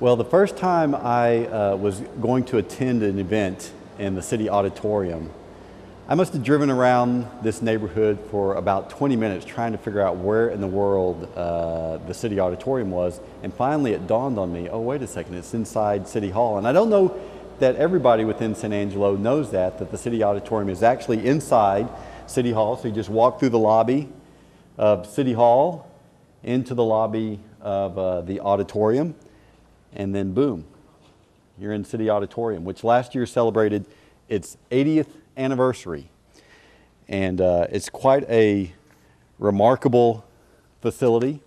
Well, the first time I was going to attend an event in the City Auditorium, I must have driven around this neighborhood for about 20 minutes trying to figure out where in the world the City Auditorium was, and finally it dawned on me, oh wait a second, it's inside City Hall. And I don't know that everybody within San Angelo knows that the City Auditorium is actually inside City Hall. So you just walk through the lobby of City Hall into the lobby of the auditorium, and then boom, you're in City Auditorium, which last year celebrated its 80th anniversary. And it's quite a remarkable facility.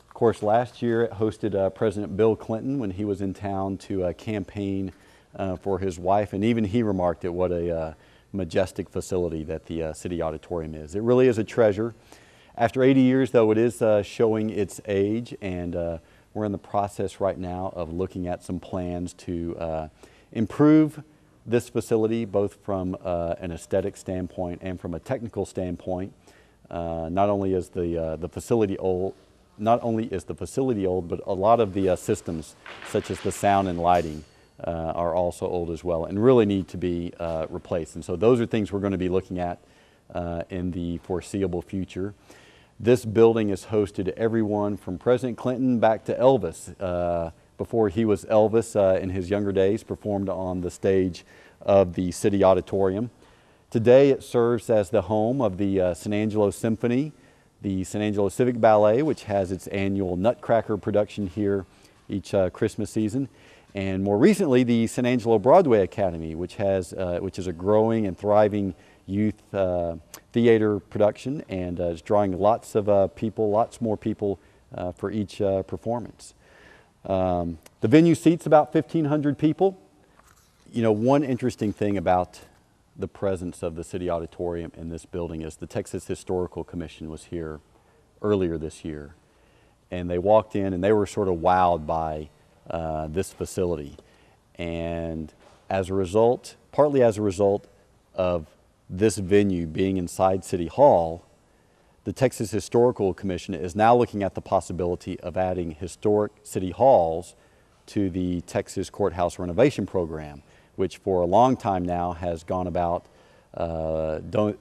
Of course, last year it hosted President Bill Clinton when he was in town to campaign for his wife, and even he remarked at what a majestic facility that the City Auditorium is. It really is a treasure. After 80 years, though, it is showing its age, and we're in the process right now of looking at some plans to improve this facility, both from an aesthetic standpoint and from a technical standpoint. Not only is the facility old, but a lot of the systems, such as the sound and lighting, are also old as well, and really need to be replaced. And so those are things we're going to be looking at in the foreseeable future. This building has hosted everyone from President Clinton back to Elvis. Before he was Elvis in his younger days, performed on the stage of the City Auditorium. Today it serves as the home of the San Angelo Symphony, the San Angelo Civic Ballet, which has its annual Nutcracker production here each Christmas season, and more recently the San Angelo Broadway Academy, which is a growing and thriving youth theater production, and is drawing lots of people, lots more people for each performance. The venue seats about 1,500 people. You know, one interesting thing about the presence of the City Auditorium in this building is the Texas Historical Commission was here earlier this year, and they walked in and they were sort of wowed by this facility. And as a result, partly as a result of this venue being inside City Hall, the Texas Historical Commission is now looking at the possibility of adding historic city halls to the Texas Courthouse Renovation Program, which for a long time now has gone about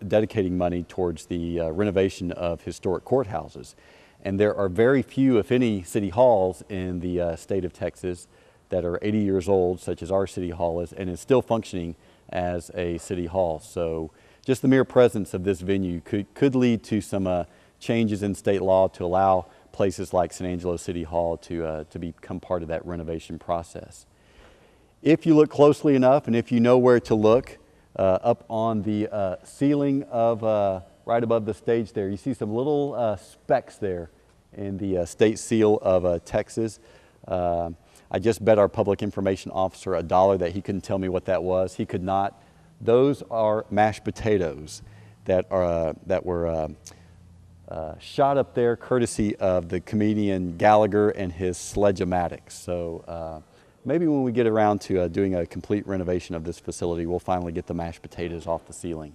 dedicating money towards the renovation of historic courthouses. And there are very few, if any, city halls in the state of Texas that are 80 years old, such as our City Hall is, and is still functioning as a city hall. So just the mere presence of this venue could lead to some changes in state law to allow places like San Angelo City Hall to become part of that renovation process. If you look closely enough, and if you know where to look, up on the ceiling of right above the stage there, you see some little specks there in the state seal of Texas. I just bet our public information officer $1 that he couldn't tell me what that was. He could not. Those are mashed potatoes that were shot up there courtesy of the comedian Gallagher and his Sledge-O-Matics. So maybe when we get around to doing a complete renovation of this facility, we'll finally get the mashed potatoes off the ceiling.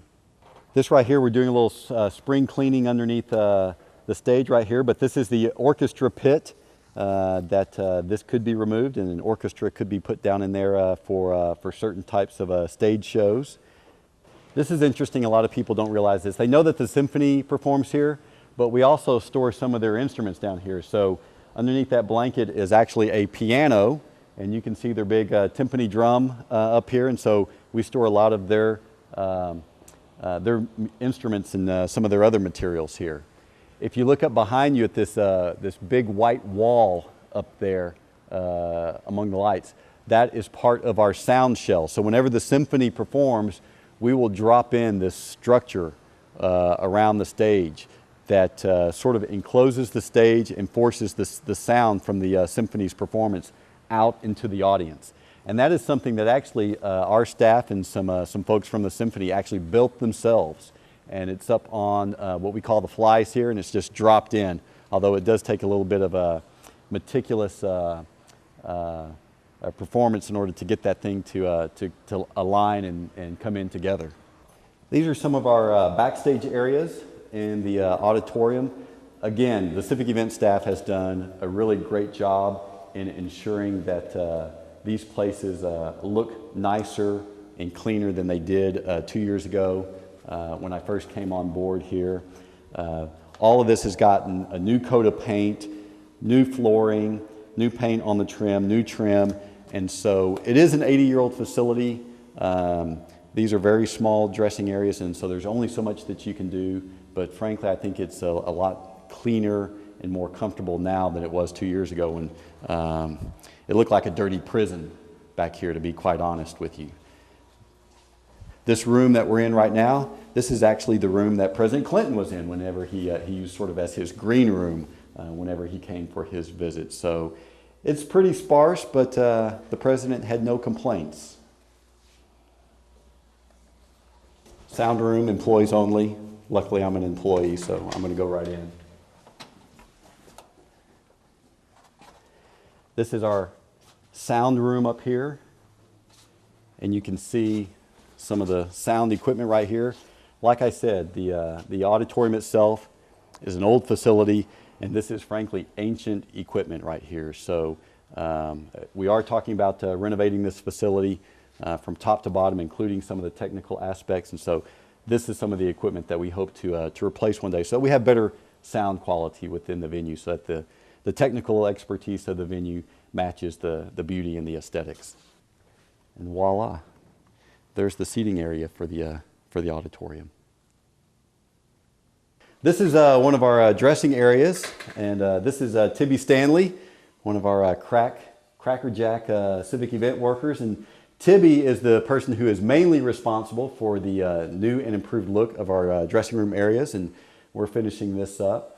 This right here, we're doing a little spring cleaning underneath the stage right here, but this is the orchestra pit. This could be removed, and an orchestra could be put down in there for certain types of stage shows. This is interesting. A lot of people don't realize this. They know that the symphony performs here, but we also store some of their instruments down here. So underneath that blanket is actually a piano, and you can see their big timpani drum up here. And so we store a lot of their instruments and some of their other materials here. If you look up behind you at this big white wall up there among the lights, that is part of our sound shell. So whenever the symphony performs, we will drop in this structure around the stage that sort of encloses the stage and forces the sound from the symphony's performance out into the audience. And that is something that actually our staff and some folks from the symphony actually built themselves. And it's up on what we call the flies here, and it's just dropped in, although it does take a little bit of a meticulous performance in order to get that thing to align and come in together. These are some of our backstage areas in the auditorium. Again, the Civic Event staff has done a really great job in ensuring that these places look nicer and cleaner than they did 2 years ago when I first came on board here. All of this has gotten a new coat of paint, new flooring, new paint on the trim, new trim, and so it is an 80-year-old facility. These are very small dressing areas, and so there's only so much that you can do, but frankly I think it's a lot cleaner and more comfortable now than it was 2 years ago when it looked like a dirty prison back here, to be quite honest with you. This room that we're in right now, this is actually the room that President Clinton was in whenever he used sort of as his green room whenever he came for his visit. So it's pretty sparse, but the president had no complaints. Sound room, employees only. Luckily I'm an employee, so I'm going to go right in. This is our sound room up here, and you can see some of the sound equipment right here. Like I said, the auditorium itself is an old facility, and this is frankly ancient equipment right here. So we are talking about renovating this facility from top to bottom, including some of the technical aspects, and so this is some of the equipment that we hope to replace one day, so we have better sound quality within the venue, so that the technical expertise of the venue matches the beauty and the aesthetics. And voila, there's the seating area for the auditorium. This is one of our dressing areas, and this is Tibby Stanley, one of our Cracker Jack civic event workers. And Tibby is the person who is mainly responsible for the new and improved look of our dressing room areas, and we're finishing this up.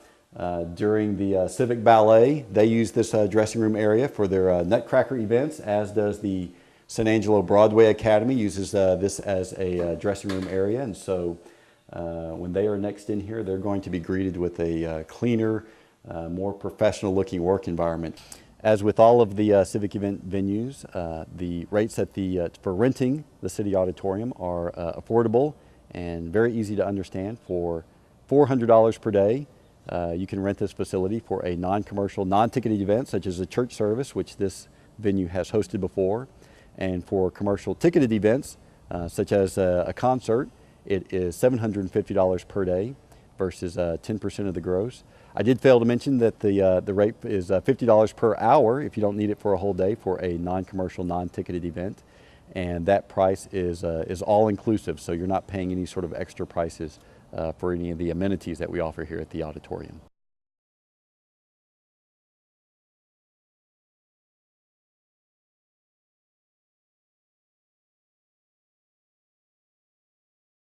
During the Civic Ballet, they use this dressing room area for their Nutcracker events, as does the San Angelo Broadway Academy uses this as a dressing room area. And so when they are next in here, they're going to be greeted with a cleaner, more professional looking work environment. As with all of the civic event venues, the rates at for renting the City Auditorium are affordable and very easy to understand. For $400 per day, you can rent this facility for a non-commercial, non-ticketed event such as a church service, which this venue has hosted before. And for commercial ticketed events, such as a concert, it is $750 per day versus 10% of the gross. I did fail to mention that the rate is $50 per hour if you don't need it for a whole day for a non-commercial, non-ticketed event. And that price is all inclusive, so you're not paying any sort of extra prices for any of the amenities that we offer here at the auditorium.